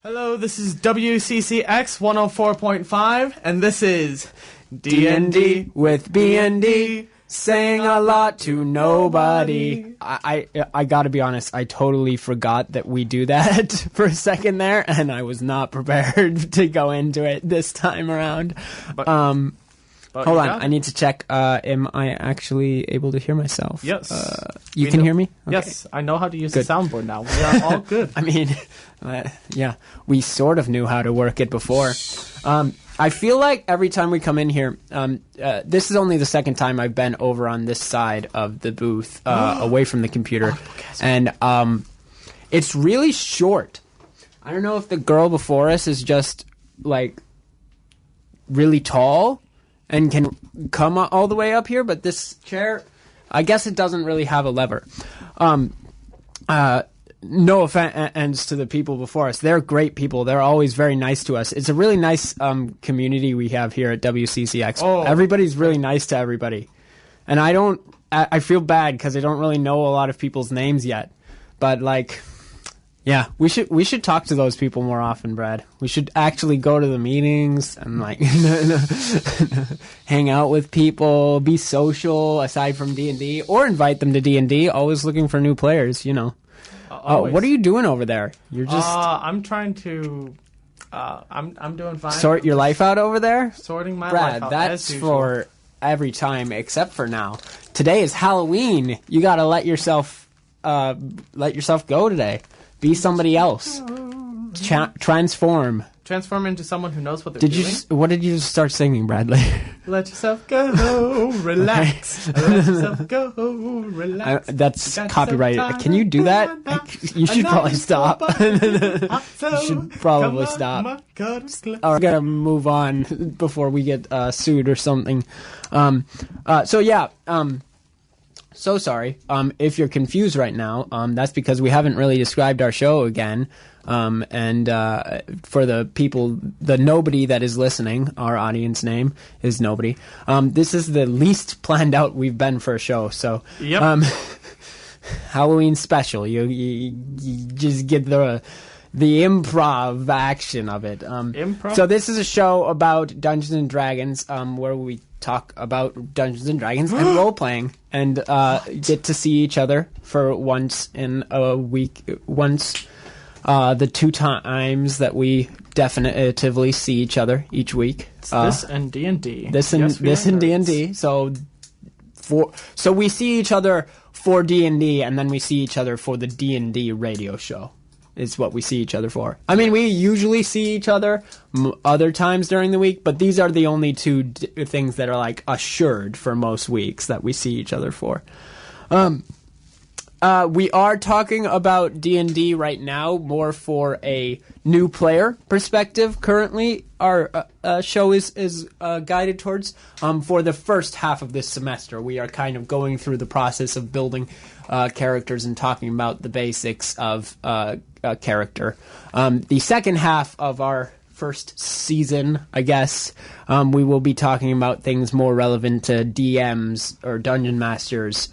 Hello, this is WCCX 104.5, and this is D&D with B&D, saying a lot to nobody. I gotta be honest, I totally forgot that we do that for a second there, and I was not prepared to go into it this time around. But hold on, I need to check, am I actually able to hear myself? Yes. You can hear me? Okay. Yes, I know how to use the soundboard now. We are all good. I mean, yeah, we sort of knew how to work it before. I feel like every time we come in here, this is only the second time I've been over on this side of the booth, away from the computer, and it's really short. I don't know if the girl before us is just, like, really tall and can come all the way up here, but this chair, I guess it doesn't really have a lever. No offense to the people before us. They're great people. They're always very nice to us. It's a really nice community we have here at WCCX. Oh. Everybody's really nice to everybody. And I feel bad because I don't really know a lot of people's names yet. But, like, yeah, we should talk to those people more often, Brad. We should actually go to the meetings and, like, hang out with people, be social aside from D&D, or invite them to D&D. Always looking for new players, you know. What are you doing over there? You're just... I'm trying to... I'm doing fine. Sort your life out over there? Sorting my Brad, life out, that's as usual. for every time except for now. Today is Halloween. You gotta let yourself go today. Be somebody else. Transform. Transform into someone who knows what they're doing. What did you just start singing, Bradley? Let yourself go, relax. Let yourself go, relax. That's copyrighted. Can you do that? You should probably stop. You should probably stop. We're gonna move on before we get sued or something. So sorry. If you're confused right now, that's because we haven't really described our show again. And for the people, the nobody that is listening, our audience name is nobody. This is the least planned out we've been for a show. So, yep. Halloween special. You just get the improv action of it. Improv? So this is a show about Dungeons and Dragons, where we talk about Dungeons and Dragons and role-playing and get to see each other for once in a week. The 2 times that we definitively see each other each week. This and D&D. This and D&D. So we see each other for D&D, and then we see each other for the D&D radio show. Is what we see each other for. I mean, we usually see each other other times during the week, but these are the only 2 things that are, like, assured for most weeks that we see each other for. We are talking about D&D right now more for a new player perspective. Currently, our show is guided towards. For the first half of this semester, we are kind of going through the process of building characters and talking about the basics of character. The second half of our first season, I guess, we will be talking about things more relevant to DMs or Dungeon Masters,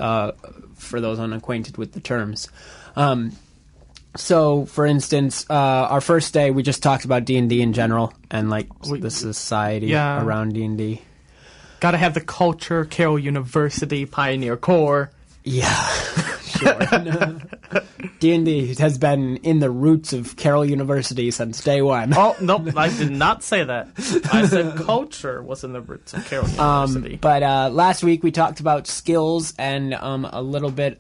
for those unacquainted with the terms. So, for instance, our first day, we just talked about D&D in general and, like, the society around D&D. Gotta have the culture, Carroll University, Pioneer Corps. Yeah, sure. D&D has been in the roots of Carroll University since day one. Oh, nope, I did not say that. I said culture was in the roots of Carroll University. But last week we talked about skills and a little bit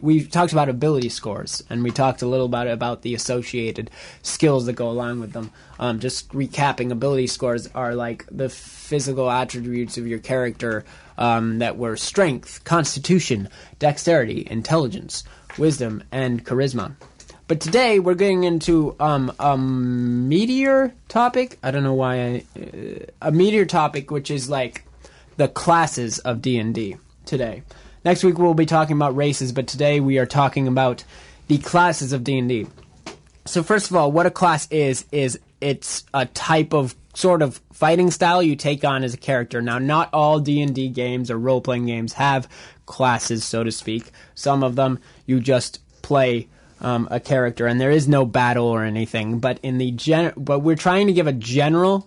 we talked about ability scores, and we talked a little about the associated skills that go along with them. Just recapping, ability scores are like the physical attributes of your character that were strength, constitution, dexterity, intelligence, wisdom, and charisma. But today we're getting into a meteor topic. I don't know why a meteor topic, which is like the classes of D&D today. Next week we'll be talking about races, but today we are talking about the classes of D&D. So first of all, what a class is it's a type of sort of fighting style you take on as a character. Now, not all D&D games or role-playing games have classes, so to speak. Some of them you just play a character, and there is no battle or anything. But but we're trying to give a general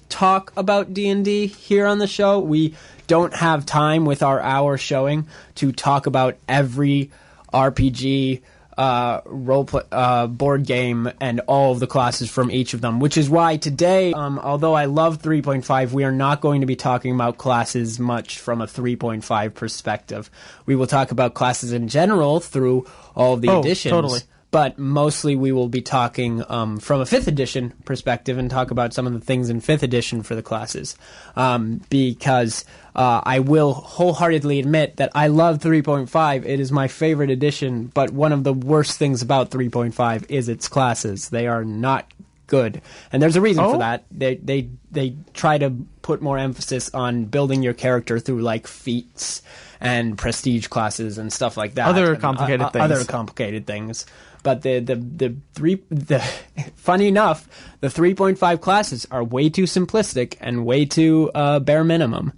talk about D&D here on the show. We don't have time with our hour showing to talk about every RPG board game and all of the classes from each of them, which is why today, although I love 3.5, we are not going to be talking about classes much from a 3.5 perspective. We will talk about classes in general through all of the editions. Totally. But mostly we will be talking from a 5th edition perspective and talk about some of the things in 5th edition for the classes. Because I will wholeheartedly admit that I love 3.5. It is my favorite edition, but one of the worst things about 3.5 is its classes. They are not good. And there's a reason for that. They try to put more emphasis on building your character through like feats and prestige classes and stuff like that. Other complicated things. But funny enough, the 3.5 classes are way too simplistic and way too bare minimum.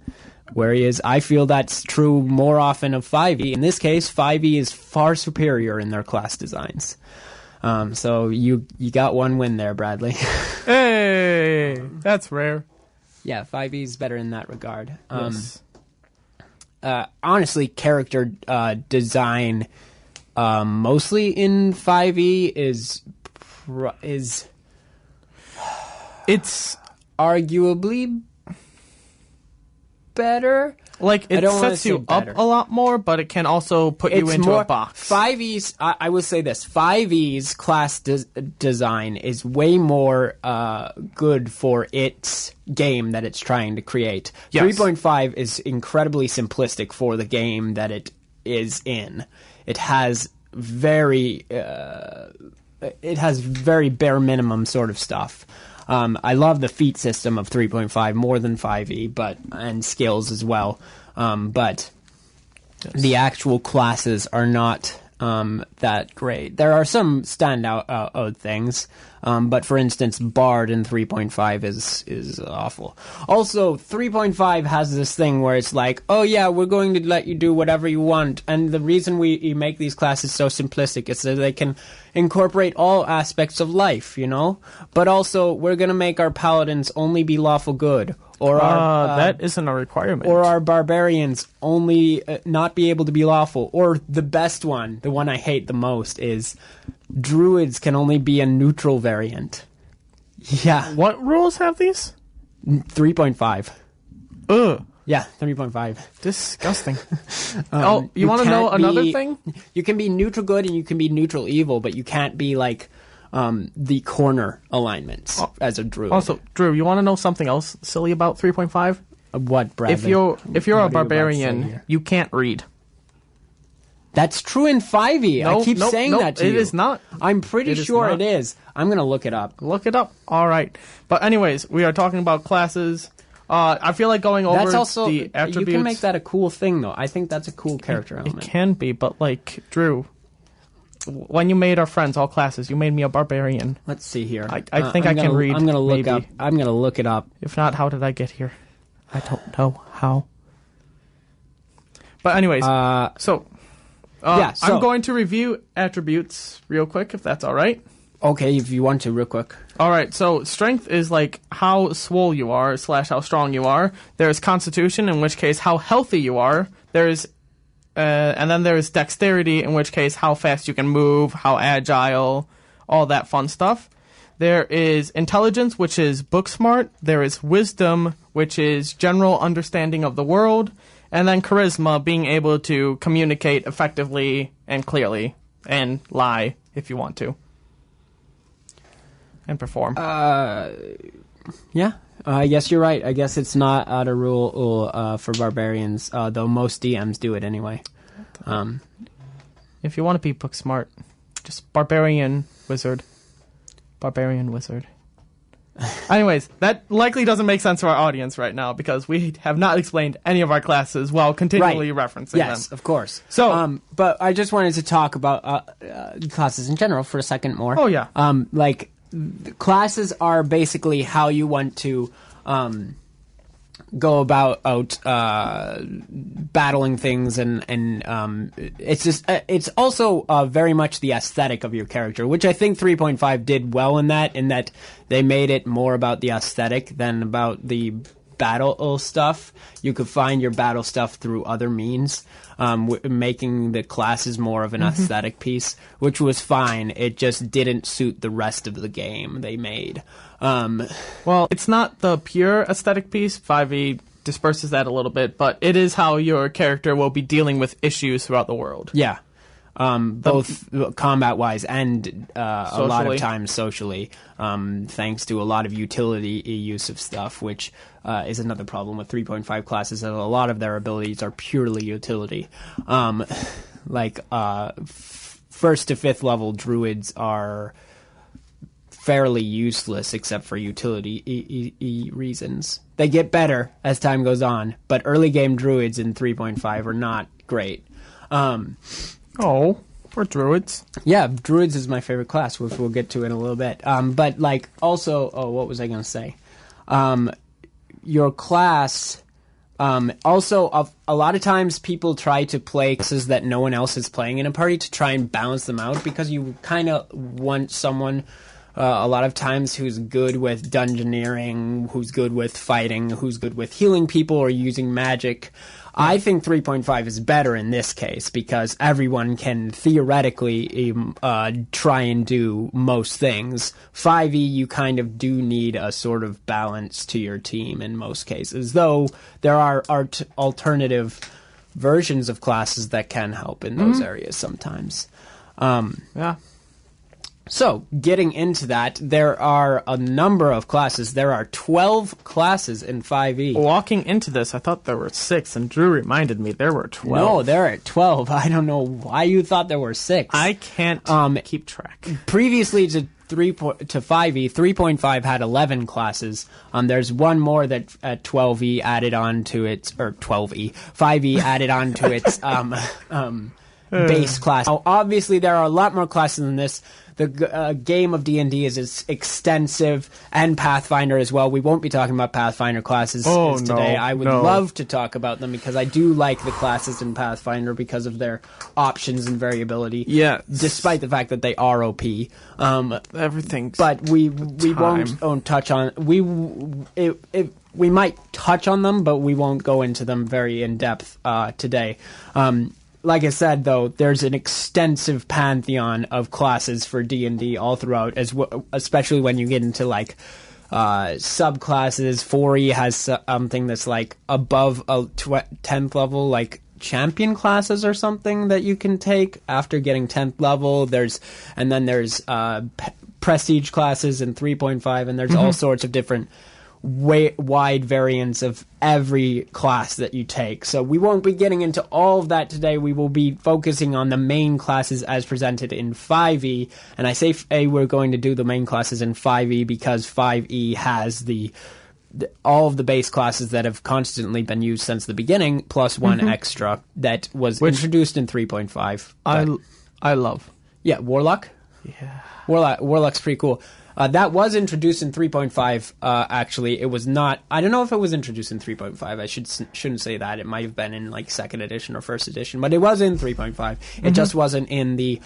Whereas I feel that's true more often of 5e. In this case, 5e is far superior in their class designs. So you got one win there, Bradley. Hey, that's rare. Yeah, 5e is better in that regard. Yes. Honestly, character design, mostly in 5e is it's arguably better. Like, it sets you up a lot more, but it can also put you into a box. 5e's, I will say this, 5e's class design is way more good for its game that it's trying to create. Yes. 3.5 is incredibly simplistic for the game that it is in. It has very bare minimum sort of stuff. I love the feat system of 3.5 more than 5e, and skills as well. But the actual classes are not that great. There are some standout things, but for instance, Bard in 3.5 is awful. Also, 3.5 has this thing where it's like, oh yeah, we're going to let you do whatever you want, and the reason we make these classes so simplistic is so they can incorporate all aspects of life, you know? But also, we're going to make our paladins only be lawful good. Or that isn't a requirement. Or our barbarians only not be able to be lawful. Or the best one, the one I hate the most, is druids can only be a neutral variant. Yeah. What rules have these? 3.5. Ugh. Yeah, 3.5. Disgusting. You want to know another thing? You can be neutral good and you can be neutral evil, but you can't be like the corner alignments as a druid. Also, Drew, you want to know something else silly about 3.5? What, Bradley? If you're a barbarian, you can't read. That's true in 5e. I keep saying that to you. It is not. I'm pretty sure it is. I'm going to look it up. Look it up. All right. But anyways, we are talking about classes. I feel like going over the attributes. You can make that a cool thing, though. I think that's a cool character element. It can be, but like, Drew, when you made our friends all classes, you made me a barbarian. Let's see here. I think I can read. I'm going to look up. I'm going to look it up. If not, how did I get here? I don't know how. But anyways, so I'm going to review attributes real quick, if that's all right. Okay, if you want to, real quick. All right, so strength is like how swole you are / how strong you are. There's constitution, in which case how healthy you are. There's and then there's dexterity, in which case how fast you can move, how agile, all that fun stuff. There is intelligence, which is book smart. There is wisdom, which is general understanding of the world. And then charisma, being able to communicate effectively and clearly and lie if you want to. And perform. Yeah, I guess you're right. I guess it's not out of rule for barbarians, though most DMs do it anyway. If you want to be book smart, just barbarian wizard. Barbarian wizard. Anyways, that likely doesn't make sense to our audience right now because we have not explained any of our classes while continually referencing them. Yes, of course. So, but I just wanted to talk about classes in general for a second more. Oh yeah. Classes are basically how you want to go about battling things, and it's just it's also very much the aesthetic of your character, which I think 3.5 did well in that they made it more about the aesthetic than about the battle stuff. You could find your battle stuff through other means, making the classes more of an aesthetic piece, which was fine. It just didn't suit the rest of the game they made. Well, it's not the pure aesthetic piece. 5e disperses that a little bit, but it is how your character will be dealing with issues throughout the world. Yeah. Both combat-wise and a lot of times socially, thanks to a lot of utility use of stuff, which is another problem with 3.5 classes, that a lot of their abilities are purely utility. First to fifth level druids are fairly useless except for utility reasons. They get better as time goes on, but early game druids in 3.5 are not great. Oh, we're druids. Yeah, druids is my favorite class, which we'll get to in a little bit. But like also, what was I going to say? Your class. Also, a lot of times people try to play classes that no one else is playing in a party to try and balance them out, because you kind of want someone a lot of times who's good with dungeoneering, who's good with fighting, who's good with healing people or using magic. I think 3.5 is better in this case because everyone can theoretically try and do most things. 5e, you kind of do need a sort of balance to your team in most cases, though there are alternative versions of classes that can help in those areas sometimes. Yeah. So, getting into that, there are a number of classes. There are 12 classes in 5e. Walking into this, I thought there were 6, and Drew reminded me there were 12. No, there are 12. I don't know why you thought there were 6. I can't keep track. Previously to 5e, 3.5 had 11 classes. There's one more that at 12e added on to its, or 12e, 5e added on to its base class. Now, obviously, there are a lot more classes than this. The game of D&D is extensive, and Pathfinder as well. We won't be talking about Pathfinder classes today. I would love to talk about them because I do like the classes in Pathfinder because of their options and variability. Yeah, despite the fact that they are OP. Everything's but we won't touch on we might touch on them, but we won't go into them very in depth today. Like I said, though, there's an extensive pantheon of classes for D&D all throughout, especially when you get into, like, subclasses. 4e has something that's, like, above a 10th level, like, champion classes or something that you can take after getting 10th level. There's prestige classes in 3.5, and there's all sorts of different wide variants of every class that you take. So we won't be getting into all of that today. We will be focusing on the main classes as presented in 5e. And I say we're going to do the main classes in 5e because 5e has all of the base classes that have constantly been used since the beginning, plus one extra that was introduced in 3.5. I love. Yeah, Warlock? Yeah. Warlock's pretty cool. That was introduced in 3.5, actually. It was not... I don't know if it was introduced in 3.5. I shouldn't say that. It might have been in, like, 2nd edition or 1st edition. But it was in 3.5. It just wasn't in the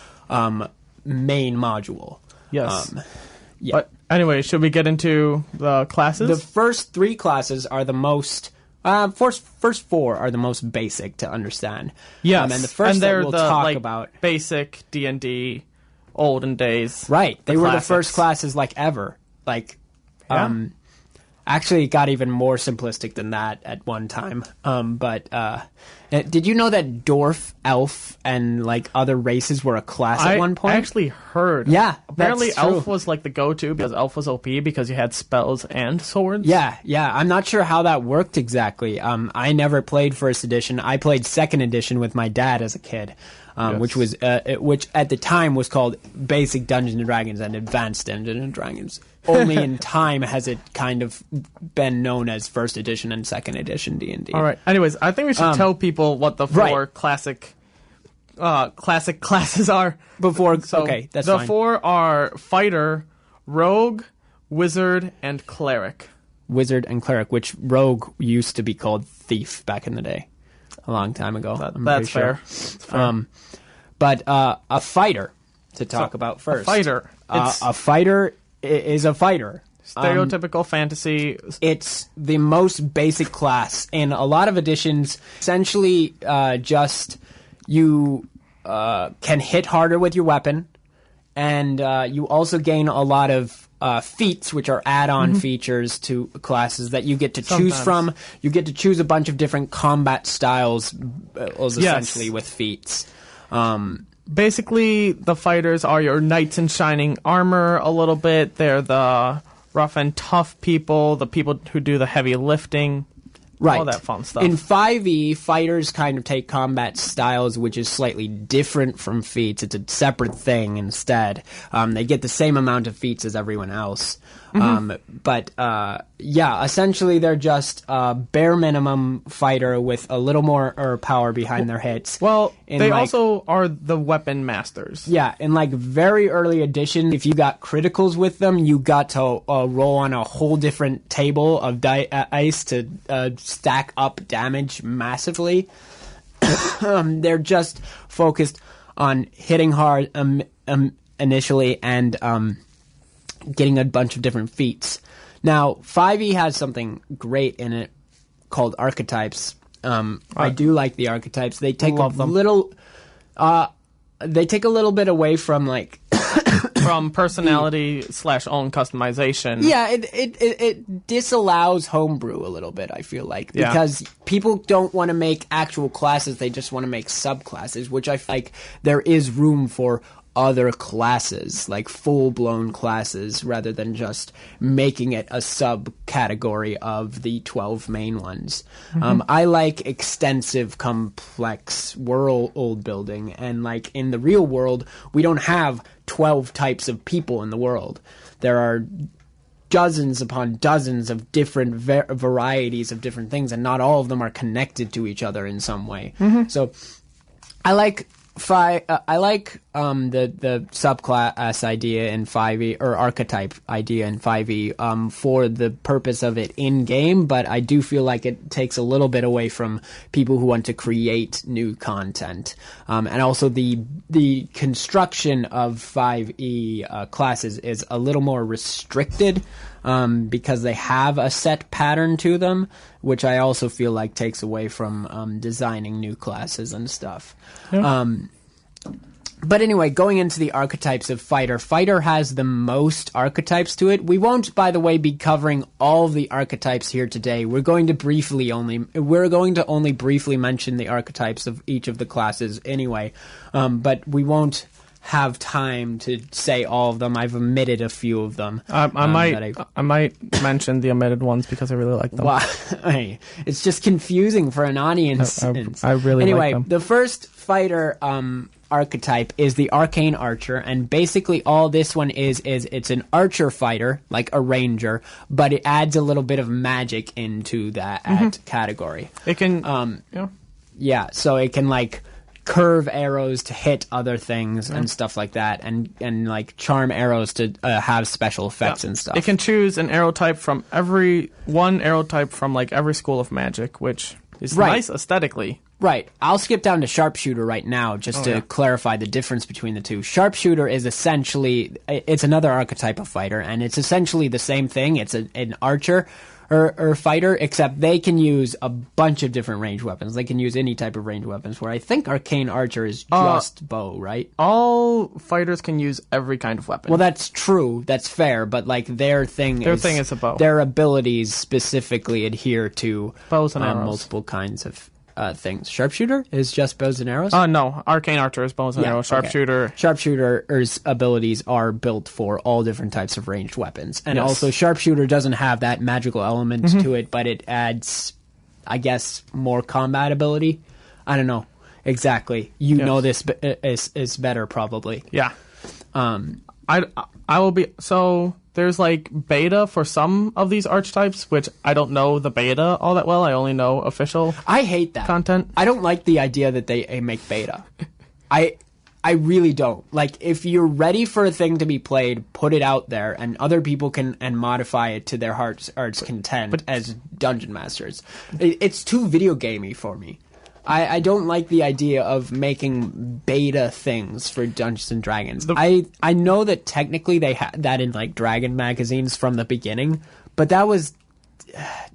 main module. Yes. Yeah. But anyway, should we get into the classes? The first 3 classes are the most... first 4 are the most basic to understand. Yes. And the first that we'll talk about... basic D&D... olden days. Right. They were classics. the first classes, like, ever. Like, actually, it got even more simplistic than that at one time. Did you know that dwarf, elf, and, like, other races were a class at one point? I actually heard. Yeah, apparently that's true. elf was, like, the go-to because elf was OP because you had spells and swords. Yeah. I'm not sure how that worked exactly. I never played 1st edition. I played 2nd edition with my dad as a kid. Which at the time was called Basic Dungeons and Dragons and Advanced Dungeons and Dragons. Only in time has it kind of been known as 1st edition and 2nd edition D&D. All right. Anyways, I think we should tell people what the 4 classic classes are. Okay, that's fine. The 4 are fighter, rogue, wizard, and cleric. wizard, and cleric, which rogue used to be called thief back in the day, a long time ago. That's fair. That's fair. But a fighter to talk about first. A fighter. A fighter is a fighter. Stereotypical fantasy. It's the most basic class in a lot of editions. Essentially, just you can hit harder with your weapon, and you also gain a lot of feats, which are add-on features to classes that you get to choose from. You get to choose a bunch of different combat styles, essentially, with feats. Basically, the fighters are your knights in shining armor a little bit. They're the rough and tough people, the people who do the heavy lifting, all that fun stuff. In 5e, fighters kind of take combat styles, which is slightly different from feats. It's a separate thing instead. They get the same amount of feats as everyone else. But essentially they're just a bare minimum fighter with a little more power behind their hits. Well, they also are the weapon masters. Yeah, in like very early edition, if you got criticals with them, you got to roll on a whole different table of dice to stack up damage massively. They're just focused on hitting hard initially and getting a bunch of different feats. Now, 5e has something great in it called archetypes. I do like the archetypes. They take little bit away from like from personality / own customization. Yeah, it disallows homebrew a little bit, I feel like, because people don't want to make actual classes, they just want to make subclasses, which I feel like there is room for other classes, like full-blown classes, rather than just making it a subcategory of the 12 main ones. I like extensive, complex world building, and like in the real world, we don't have 12 types of people in the world. There are dozens upon dozens of different varieties of different things, and not all of them are connected to each other in some way. So I like the subclass idea in 5e, or archetype idea in 5e, for the purpose of it in game, but I do feel like it takes a little bit away from people who want to create new content. And also the construction of 5e classes is a little more restricted, because they have a set pattern to them, which I also feel like takes away from designing new classes and stuff. But anyway, going into the archetypes of Fighter. Fighter has the most archetypes to it. We won't, by the way, be covering all of the archetypes here today. We're going to only briefly mention the archetypes of each of the classes anyway. But we won't have time to say all of them. I've omitted a few of them. I might mention the omitted ones because I really like them. Well, it's just confusing for an audience. I really like them. The first fighter archetype is the Arcane Archer, and basically all this one is it's an archer fighter, like a ranger, but it adds a little bit of magic into that category. It can, so it can like curve arrows to hit other things and stuff like that, and like charm arrows to have special effects and stuff. It can choose an arrow type from every school of magic, which is nice aesthetically. Right. I'll skip down to Sharpshooter right now just to clarify the difference between the two. Sharpshooter is essentially, it's another archetype of fighter, and it's essentially the same thing. It's an archer or fighter, except they can use a bunch of different ranged weapons. They can use any type of ranged weapons, where I think Arcane Archer is just bow, right? All fighters can use every kind of weapon. Well, that's true. That's fair, but like their thing is a bow. Their abilities specifically adhere to bows and arrows. Multiple kinds of things. Sharpshooter is just bows and arrows? No. Arcane Archer is bows and arrows. Sharpshooter. Okay. Sharpshooter's abilities are built for all different types of ranged weapons. And also, Sharpshooter doesn't have that magical element to it, but it adds, I guess, more combat ability. I don't know exactly. You know this is better, probably. Yeah. I will be... So... There's like beta for some of these archetypes, which I don't know the beta all that well. I only know official. I hate that content. I don't like the idea that they make beta. I I really don't. Like, if you're ready for a thing to be played, put it out there, and other people can and modify it to their heart's content as dungeon masters. It's too video gamey for me. I don't like the idea of making beta things for Dungeons and Dragons. I know that technically they had that in like Dragon magazines from the beginning, but that was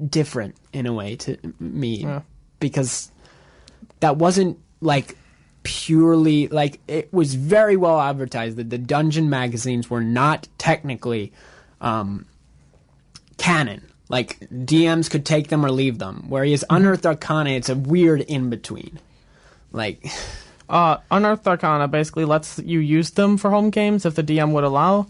different in a way to me because that wasn't like purely like it was very well advertised that the dungeon magazines were not technically canon. Like, DMs could take them or leave them. Whereas Unearthed Arcana, it's a weird in-between. Like... Unearthed Arcana basically lets you use them for home games if the DM would allow.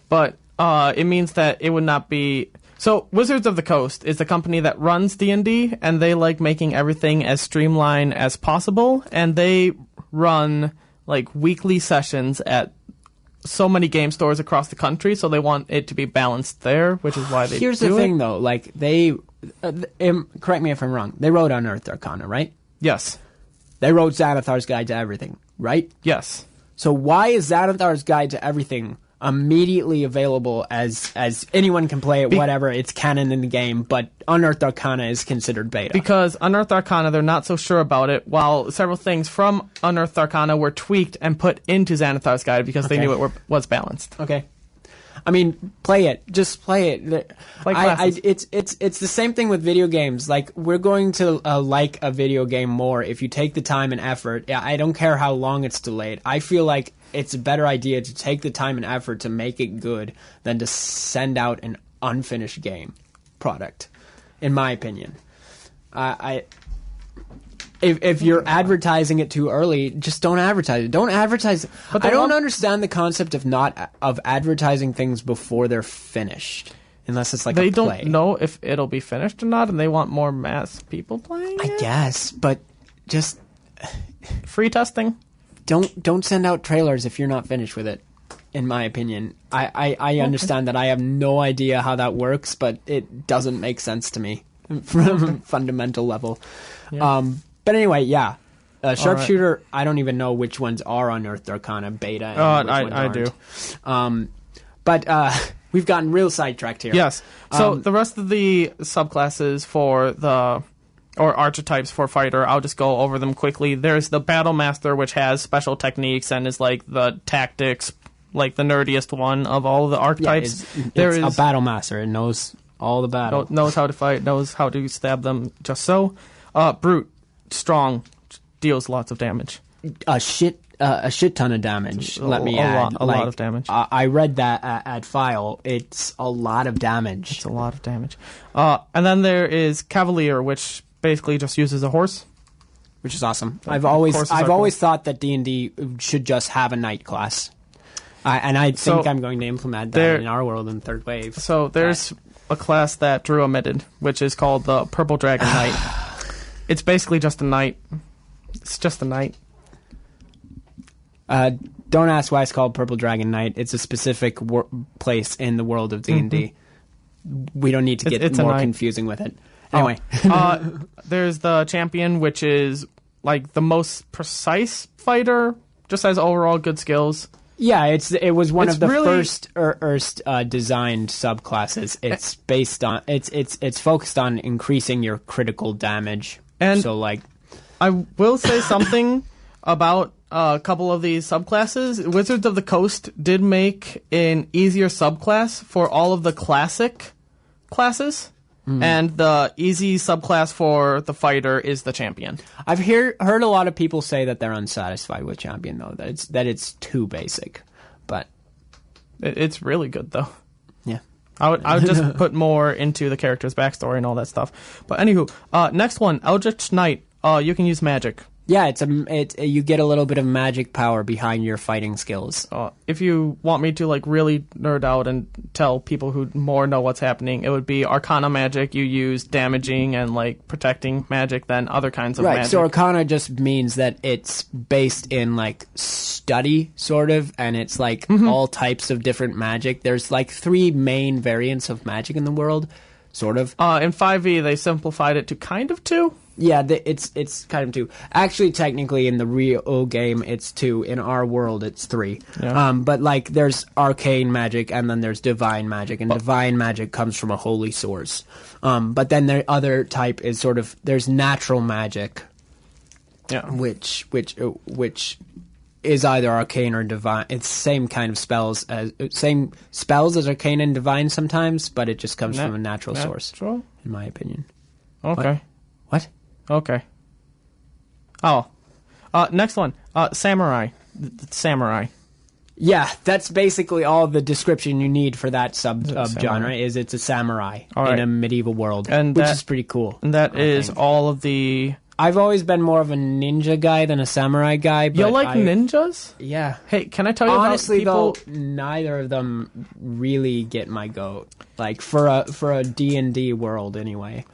But it means that it would not be... So, Wizards of the Coast is the company that runs D&D, and they like making everything as streamlined as possible. And they run, like, weekly sessions at so many game stores across the country, so they want it to be balanced there, which is why they Here's the thing, though. Like, they... correct me if I'm wrong. They wrote Unearthed Arcana, right? Yes. They wrote Xanathar's Guide to Everything, right? Yes. So why is Xanathar's Guide to Everything immediately available as anyone can play it, whatever, it's canon in the game, but Unearthed Arcana is considered beta? Because Unearthed Arcana, they're not so sure about it, while several things from Unearthed Arcana were tweaked and put into Xanathar's Guide because they knew it was balanced. Okay. I mean, play it. Just play it. It's the same thing with video games. Like, we're going to like a video game more if you take the time and effort. I don't care how long it's delayed. I feel like it's a better idea to take the time and effort to make it good than to send out an unfinished game product, in my opinion. If you're advertising it too early, just don't advertise it. Don't advertise it. But I don't understand the concept of advertising things before they're finished, unless it's like they a play. don't know if it'll be finished or not, and they want more mass people playing it? I guess, but just free testing. Don't send out trailers if you're not finished with it. In my opinion, I understand that I have no idea how that works, but it doesn't make sense to me from a fundamental level. Yeah. But anyway, yeah. Sharpshooter, right. I don't even know which ones are Unearthed Arcana beta. And I do. But we've gotten real sidetracked here. Yes. So the rest of the subclasses for or archetypes for fighter, I'll just go over them quickly. There's the Battle Master, which has special techniques and is like the tactics, like the nerdiest one of all of the archetypes. Yeah, it's a Battle Master. It knows all the battle. Knows how to fight, knows how to stab them just so. Brute, strong, deals lots of damage. A shit ton of damage. Let me add. A lot of damage. I read that at File. It's a lot of damage. It's a lot of damage. And then there is Cavalier, which basically just uses a horse, which is awesome. I've always thought that D&D should just have a knight class, and I think I'm going to implement that in our world in third wave. So there's a class that Drew omitted, which is called the Purple Dragon Knight. It's basically just a knight. It's just a knight. Don't ask why it's called Purple Dragon Knight. It's a specific place in the world of D&D. We don't need to get more confusing with it. Anyway. There's the Champion, which is like the most precise fighter, just has overall good skills. Yeah, it was one of the first designed subclasses. It's based on it's focused on increasing your critical damage. And so, like, I will say something about a couple of these subclasses. Wizards of the Coast did make an easier subclass for all of the classic classes. And the easy subclass for the fighter is the Champion. I've heard a lot of people say that they're unsatisfied with Champion, though, that it's too basic. But it's really good, though. Yeah. I would just put more into the character's backstory and all that stuff. But anywho, next one, Eldritch Knight. You can use magic. Yeah, you get a little bit of magic power behind your fighting skills. If you want me to like really nerd out and tell people who more know what's happening, it would be Arcana magic. You use damaging and like protecting magic than other kinds of magic. Right, so Arcana just means that it's based in like study, sort of, and it's like all types of different magic. There's like 3 main variants of magic in the world. sort of. In 5e, they simplified it to kind of 2. Yeah, it's kind of 2. Actually, technically, in the real game, it's 2. In our world, it's 3. Yeah. But like, there's arcane magic, and then there's divine magic, and divine magic comes from a holy source. But then the other type is sort of there's natural magic, which is either arcane or divine. It's same kind of spells as arcane and divine sometimes, but it just comes from a natural source, in my opinion. Okay. What? Okay. Oh. Next one. Samurai. Samurai. Yeah, that's basically all the description you need for that genre. Is it's a samurai in a medieval world, which is pretty cool. And that is all of the... I've always been more of a ninja guy than a samurai guy. But you like ninjas? Yeah. Hey, can I tell you honestly, about people... though, neither of them really get my goat. Like, for a D&D world, anyway.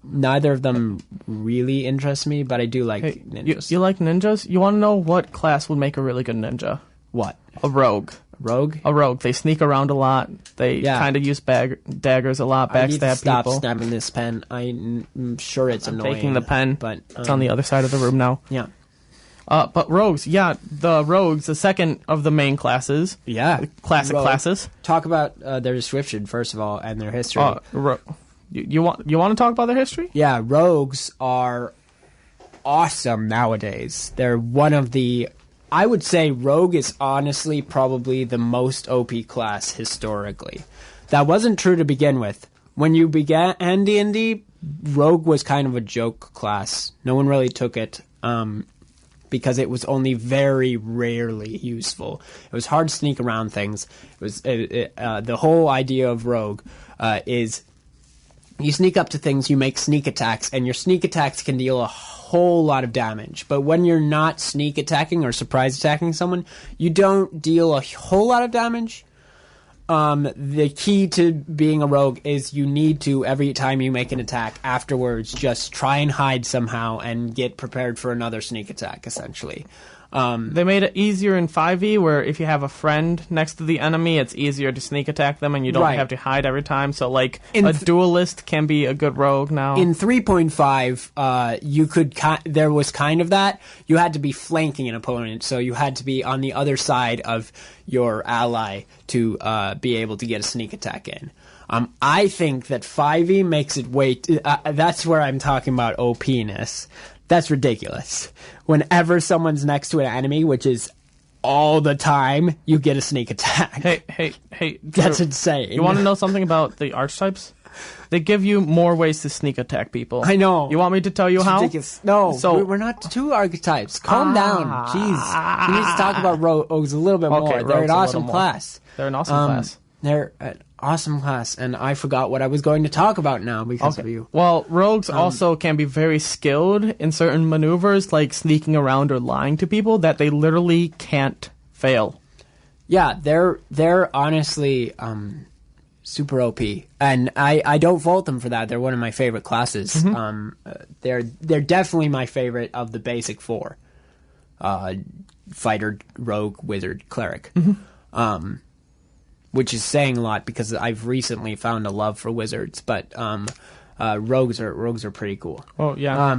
Neither of them really interest me, but I do like ninjas. You like ninjas? You want to know what class would make a really good ninja? What? A rogue. Rogue? A rogue. They sneak around a lot. They kind of use daggers a lot, backstab people. I need to stop snapping this pen. I'm sure it's annoying. Taking the pen, but it's on the other side of the room now. Yeah. But rogues, the rogues, the second of the main classes. Yeah. Classic classes. Talk about their description, first of all, and their history. You want to talk about their history? Yeah, rogues are awesome nowadays. They're one of the... I would say rogue is honestly probably the most OP class historically. That wasn't true to begin with. When you began D&D, rogue was kind of a joke class. No one really took it because it was only very rarely useful. It was hard to sneak around things. It was the whole idea of rogue is... You sneak up to things, you make sneak attacks, and your sneak attacks can deal a whole lot of damage. But when you're not sneak attacking or surprise attacking someone, you don't deal a whole lot of damage. The key to being a rogue is you need to, every time you make an attack, afterwards just try and hide somehow and get prepared for another sneak attack, essentially. They made it easier in 5e, where if you have a friend next to the enemy, it's easier to sneak attack them, and you don't have to hide every time. So, like, a duelist can be a good rogue now. In 3.5, you could there was kind of that. You had to be flanking an opponent, so you had to be on the other side of your ally to be able to get a sneak attack in. I think that 5e makes it that's where I'm talking about OP-ness. That's ridiculous. Whenever someone's next to an enemy, which is all the time, you get a sneak attack. Hey. That's insane. You want to know something about the archetypes? They give you more ways to sneak attack people. I know. You want me to tell you how? Ridiculous. No, so, we're not two archetypes. Calm down. Jeez. We need to talk about rogues a little bit more. They're an awesome class. They're an awesome class. They're an awesome class, and I forgot what I was going to talk about now because of you. Well, rogues also can be very skilled in certain maneuvers, like sneaking around or lying to people, that they literally can't fail. Yeah, they're honestly super OP, and I don't fault them for that. They're one of my favorite classes. Mm-hmm. They're definitely my favorite of the basic 4: fighter, rogue, wizard, cleric. Mm-hmm. Which is saying a lot because I've recently found a love for wizards, but rogues are pretty cool. Oh yeah.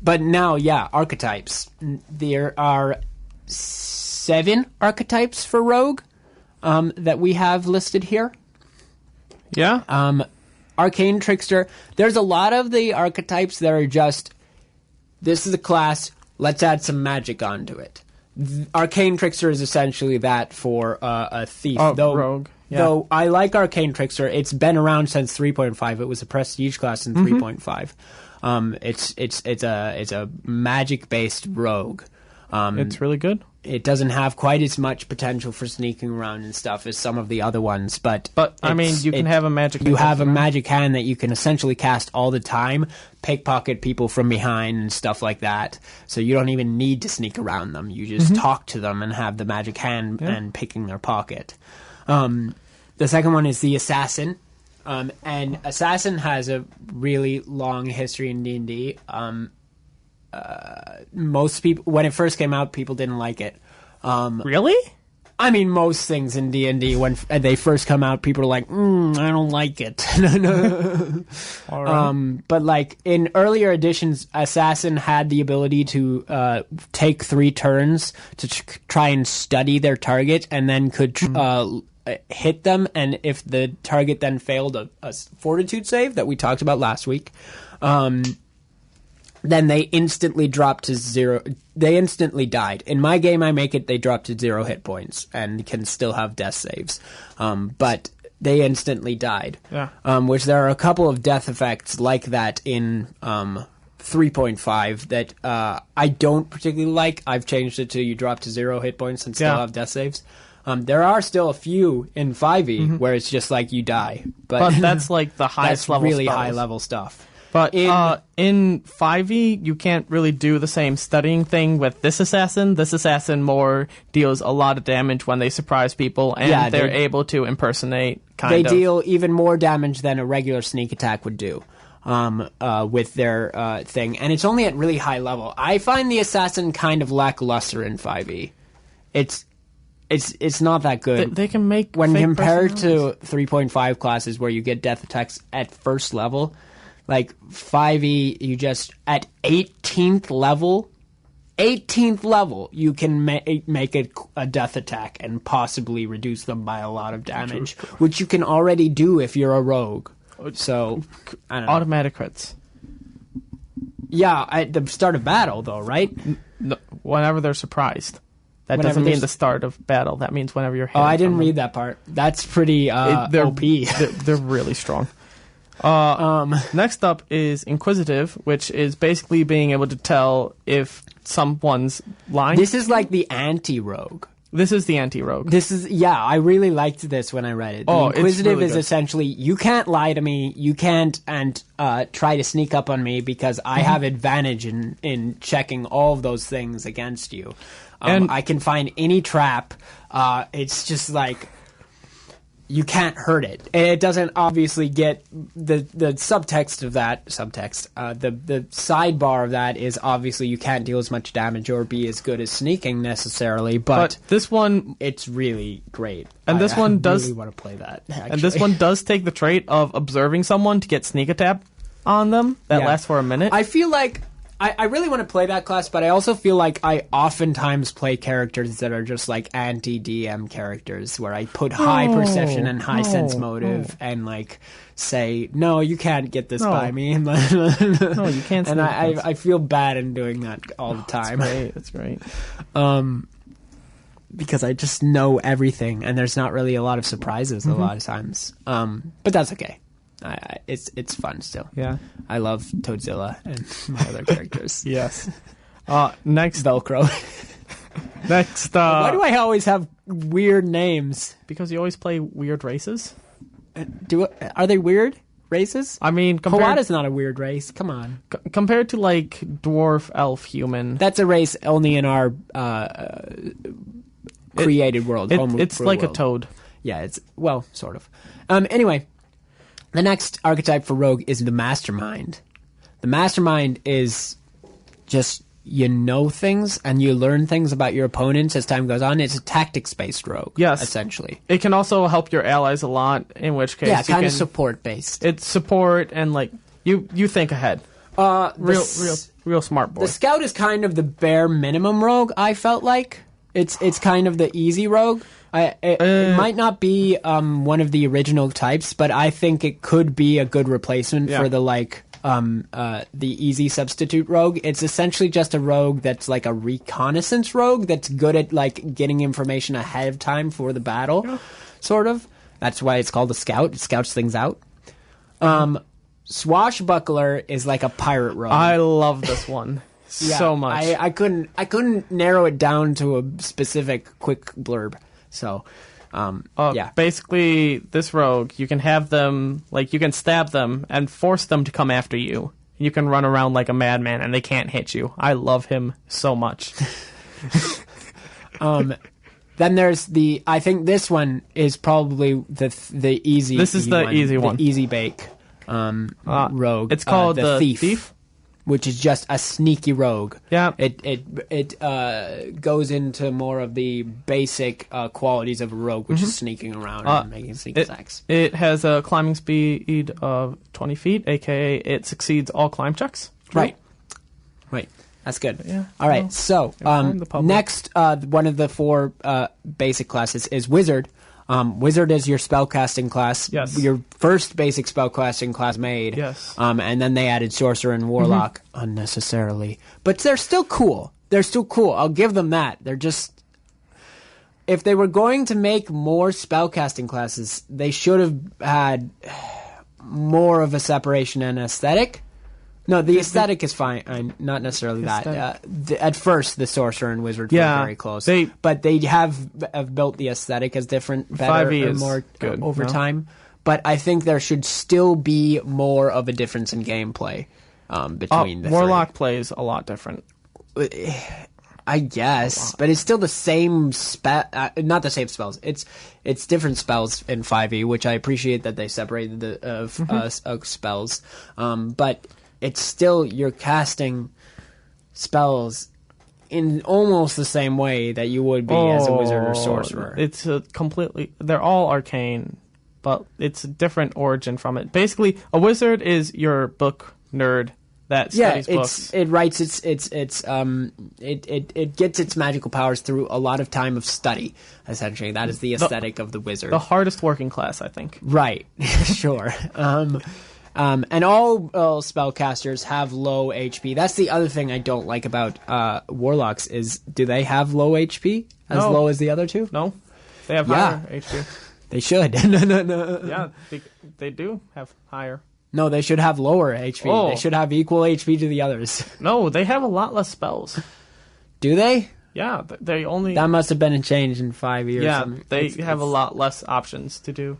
But now, archetypes. There are 7 archetypes for rogue that we have listed here. Yeah. Arcane trickster. There's a lot of the archetypes that are just, this is a class, let's add some magic onto it. Arcane trickster is essentially that for a thief. Rogue. Yeah. Though I like Arcane trickster, it's been around since 3.5. It was a prestige class in 3.5. It's a magic based rogue. It's really good. It doesn't have quite as much potential for sneaking around and stuff as some of the other ones, but I mean, you can have a magic. You have a magic hand that you can essentially cast all the time, pickpocket people from behind and stuff like that. So you don't even need to sneak around them. You just talk to them and have the magic hand and picking their pocket. The second one is the assassin, and assassin has a really long history in D&D. Most people, when it first came out, people didn't like it. Really? I mean, most things in D&D, when they first come out, people are like, I don't like it. All right. But like in earlier editions, Assassin had the ability to take 3 turns to try and study their target, and then could hit them. And if the target then failed a fortitude save that we talked about last week, then they instantly dropped to 0. They instantly died. In my game, I make it, they drop to 0 hit points and can still have death saves. But they instantly died. Yeah. Which there are a couple of death effects like that in 3.5 that I don't particularly like. I've changed it to you drop to 0 hit points and still have death saves. There are still a few in 5e where it's just like you die. But that's like the highest that's level really spells. high level stuff. But in 5e, you can't really do the same studying thing with this assassin. This assassin more deals a lot of damage when they surprise people, and they're able to impersonate, They deal even more damage than a regular sneak attack would do with their thing. And it's only at really high level. I find the assassin kind of lackluster in 5e. It's not that good. They can make when fake compared to 3.5 classes where you get death attacks at first level. Like 5e, you just at 18th level, you can make a death attack and possibly reduce them by a lot of damage, which you can already do if you're a rogue. So, I don't know. Automatic crits. Yeah, at the start of battle, though, right? No, whenever they're surprised. That doesn't mean the start of battle. That means whenever you're hit. Oh, I didn't read that part. That's pretty OP. They're really strong. Next up is Inquisitive, which is basically being able to tell if someone's lying. This is like the anti-rogue. This is the anti-rogue. I really liked this when I read it. The Inquisitive it's really is good. Essentially, you can't lie to me, you can't try to sneak up on me because I have advantage in checking all of those things against you. And I can find any trap. It's just like, you can't hurt it. And it doesn't obviously get the subtext of that. The sidebar of that is obviously you can't deal as much damage or be as good as sneaking necessarily. But this one, it's really great. And this one does really want to play that. Actually. And this one does take the trait of observing someone to get sneak attack on them. That lasts for a minute. I feel like I really want to play that class, but I also feel like I oftentimes play characters that are just like anti-DM characters, where I put high perception and high sense motive and like say, no, you can't get this by me. No, you can't. And I feel bad in doing that all the time. That's great. Because I just know everything, and there's not really a lot of surprises a lot of times. But that's okay. It's fun still. Yeah, I love Toadzilla and my other characters. Yes. Next, Velcro. Next. Why do I always have weird names? Because you always play weird races. Are they weird races? I mean, Hawada's not a weird race. Come on. Compared to like dwarf, elf, human. That's a race only in our created world. It's like world. A toad. Yeah, it's sort of. Anyway. The next archetype for Rogue is the Mastermind. The Mastermind is just, you know things and you learn things about your opponents as time goes on. It's a tactics-based Rogue, essentially. It can also help your allies a lot, in which case... Yeah, kind of support-based. It's support and, like, you think ahead. Real smart boy. The Scout is kind of the bare minimum Rogue, I felt like. It's kind of the easy Rogue. It might not be one of the original types, but I think it could be a good replacement for the easy substitute rogue. It's essentially just a rogue that's like a reconnaissance rogue that's good at like getting information ahead of time for the battle, sort of. That's why it's called a scout. It scouts things out. Swashbuckler is like a pirate rogue. I love this one. So much. I couldn't narrow it down to a specific quick blurb. So, basically, this rogue, you can have them, like, you can stab them and force them to come after you. You can run around like a madman and they can't hit you. I love him so much. Then there's I think this one is probably the easy. This is the easy one. The easy bake rogue. It's called the Thief. which is just a sneaky rogue. Yeah. It goes into more of the basic qualities of a rogue, which is sneaking around and making sneak attacks. It has a climbing speed of 20 feet, aka it succeeds all climb checks. Right. That's good. Yeah. All right. So next, one of the 4 basic classes is Wizard. Wizard is your spellcasting class. Yes. Your first basic spellcasting class made. Yes. And then they added Sorcerer and Warlock unnecessarily. But they're still cool. I'll give them that. They're just... If they were going to make more spellcasting classes, they should have had more of a separation and aesthetic. No, the aesthetic is fine. Not necessarily that. At first, the Sorcerer and Wizard were very close. But they have built the aesthetic as different, better, and more good over time. But I think there should still be more of a difference in gameplay between the Warlock plays a lot different. I guess, but it's still the same not the same spells. It's different spells in 5e, which I appreciate that they separated the spells. But it's still, you're casting spells in almost the same way that you would be as a wizard or sorcerer. It's they're all arcane, but it's a different origin from it. Basically, a wizard is your book nerd that studies books. It writes it gets its magical powers through a lot of time of study, essentially. That is the aesthetic of the wizard. The hardest working class, I think. Right. Sure. And all spellcasters have low HP. That's the other thing I don't like about Warlocks is, do they have low HP? As low as the other two? No. They have higher HP. They should. No. Yeah, they do have higher. No, they should have lower HP. Oh. They should have equal HP to the others. No, they have a lot less spells. Do they? Yeah, they only... That must have been a change in 5 years. Yeah, they have a lot less options to do.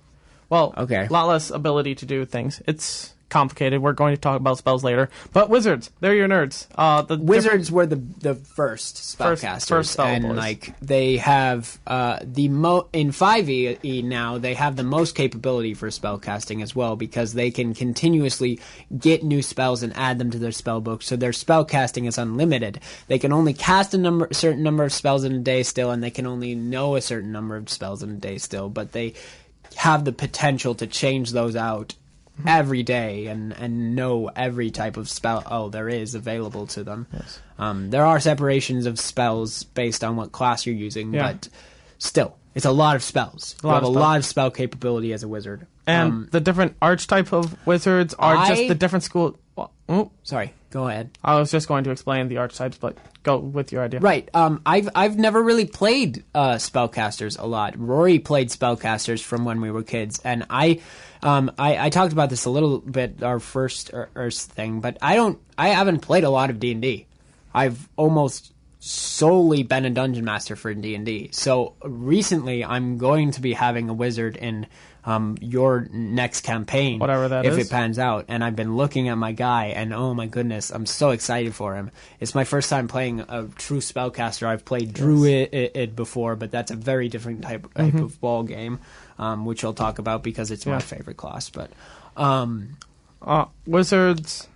Well, a lot less ability to do things. It's complicated. We're going to talk about spells later. But wizards, they're your nerds. The wizards were the first spellcasters, first spell and boys. Like they have in 5e now they have the most capability for spellcasting as well, because they can continuously get new spells and add them to their spell book. So their spellcasting is unlimited. They can only cast a certain number of spells in a day still, and they can only know a certain number of spells in a day still. But they have the potential to change those out every day and know every type of spell there is available to them. Yes. There are separations of spells based on what class you're using, but still, it's a lot of spells. You have a lot of spell capability as a wizard. And the different archetype of wizards are just the different school... Sorry, go ahead. I was just going to explain the archetypes, but go with your idea. Right. I've never really played spellcasters a lot. Rory played spellcasters from when we were kids, and I talked about this a little bit our first Earth thing, but I haven't played a lot of D&D. I've almost solely been a dungeon master for D&D. So recently, I'm going to be having a wizard in your next campaign, whatever that is, if is. it pans out. And I've been looking at my guy, and oh my goodness, I'm so excited for him. It's my first time playing a true spellcaster. I've played Druid before, but that's a very different type of ball game, which I'll talk about because it's my favorite class. But Wizards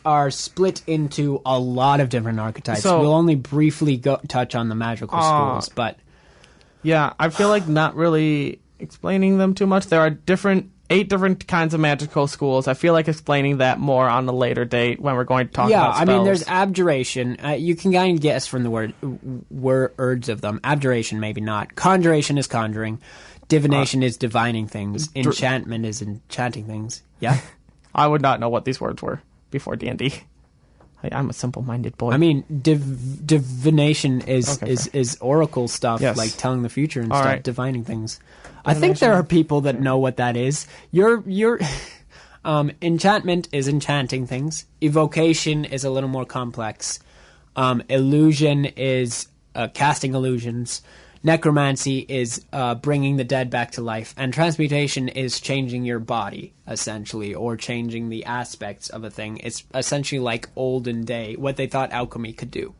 are split into a lot of different archetypes. So, we'll only briefly touch on the magical schools, but yeah, I feel like not really explaining them too much. There are 8 different kinds of magical schools. I feel like explaining that more on a later date when we're going to talk about spells. I mean, there's abjuration. You can kind of guess from the words of them. Abjuration, maybe not. Conjuration is conjuring. Divination is divining things. Enchantment is enchanting things. Yeah? I would not know what these words were before D&D. I'm a simple-minded boy. I mean, divination is oracle stuff, like telling the future and stuff, right. Divining things. I think there are people that know what that is. Enchantment is enchanting things. Evocation is a little more complex. Illusion is casting illusions. Necromancy is bringing the dead back to life, and transmutation is changing your body, essentially, or changing the aspects of a thing. It's essentially like olden day, what they thought alchemy could do,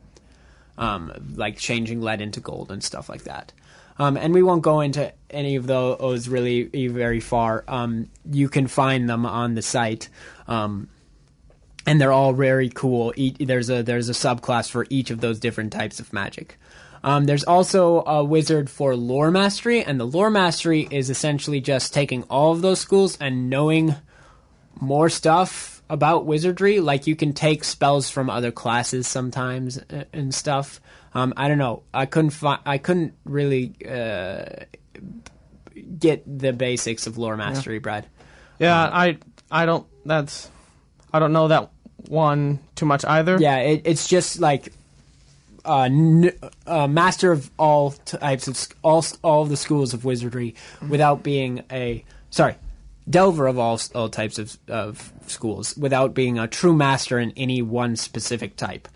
like changing lead into gold and stuff like that. And we won't go into any of those really very far. You can find them on the site. and they're all very cool. There's a subclass for each of those different types of magic. There's also a wizard for lore mastery, and the lore mastery is essentially just taking all of those schools and knowing more stuff about wizardry. Like, you can take spells from other classes sometimes and stuff. I don't know. I couldn't really get the basics of lore mastery, Brad. Yeah, I don't know that one too much either. Yeah, it's just like master of all types of all of the schools of wizardry without being delver of all types of schools without being a true master in any one specific type.